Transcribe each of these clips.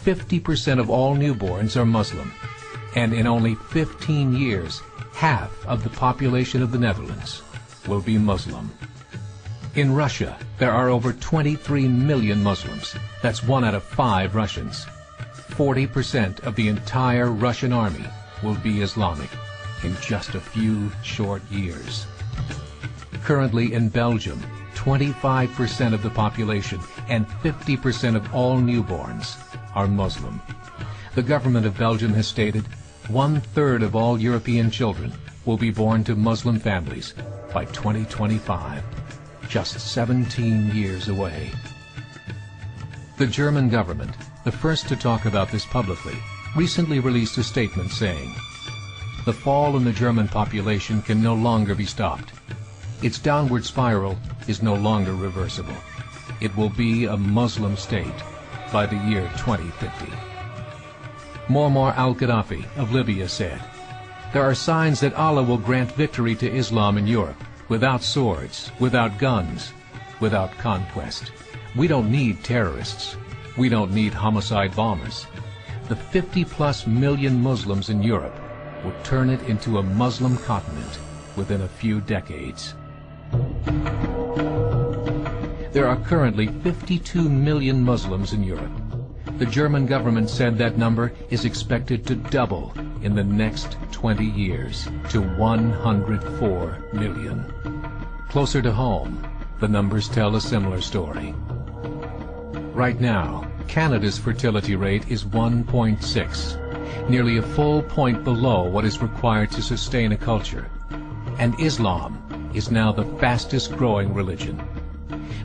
50% of all newborns are Muslim, and in only 15 years, half of the population of the Netherlands will be Muslim. In Russia, there are over 23 million Muslims. That's 1 out of 5 Russians. 40% of the entire Russian army will be Islamic in just a few short years. Currently in Belgium, 25% of the population and 50% of all newborns are Muslim. The government of Belgium has stated 1/3 of all European children will be born to Muslim families by 2025, just 17 years away. The German government, the first to talk about this publicly, recently released a statement saying, "The fall in the German population can no longer be stopped. Its downward spiral is no longer reversible. It will be a Muslim state by the year 2050. Muammar al-Gaddafi of Libya said, "There are signs that Allah will grant victory to Islam in Europe, without swords, without guns, without conquest. We don't need terrorists. We don't need homicide bombers. The 50+ million Muslims in Europe will turn it into a Muslim continent within a few decades." There are currently 52 million Muslims in Europe. The German government said that number is expected to double in the next 20 years to 104 million. Closer to home, the numbers tell a similar story. Right now, Canada's fertility rate is 1.6, nearly a full point below what is required to sustain a culture. And Islam is now the fastest growing religion.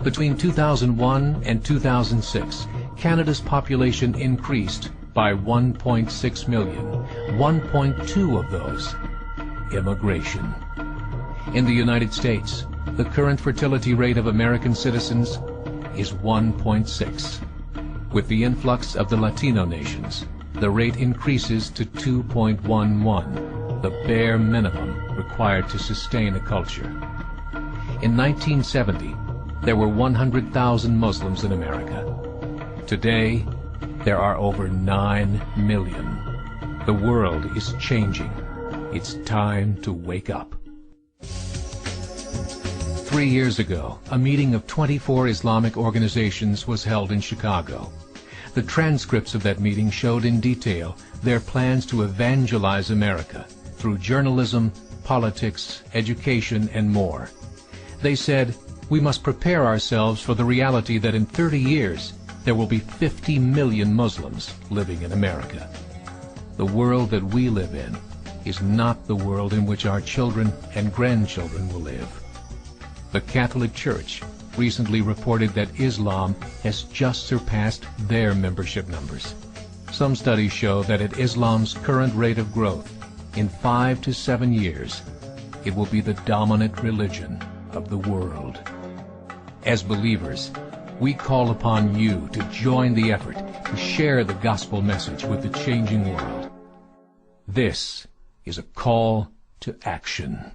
Between 2001 and 2006, Canada's population increased by 1.6 million, 1.2 of those immigration. In the United States, the current fertility rate of American citizens is 1.6. With the influx of the Latino nations, the rate increases to 2.11, the bare minimum required to sustain a culture. In 1970, there were 100,000 Muslims in America. Today, there are over 9 million. The world is changing. It's time to wake up. 3 years ago, a meeting of 24 Islamic organizations was held in Chicago. The transcripts of that meeting showed in detail their plans to evangelize America through journalism, politics, education, and more. They said, "We must prepare ourselves for the reality that in 30 years, there will be 50 million Muslims living in America. The world that we live in is not the world in which our children and grandchildren will live." The Catholic Church recently reported that Islam has just surpassed their membership numbers. Some studies show that at Islam's current rate of growth, in 5 to 7 years, it will be the dominant religion of the world. As believers, we call upon you to join the effort to share the gospel message with the changing world. This is a call to action.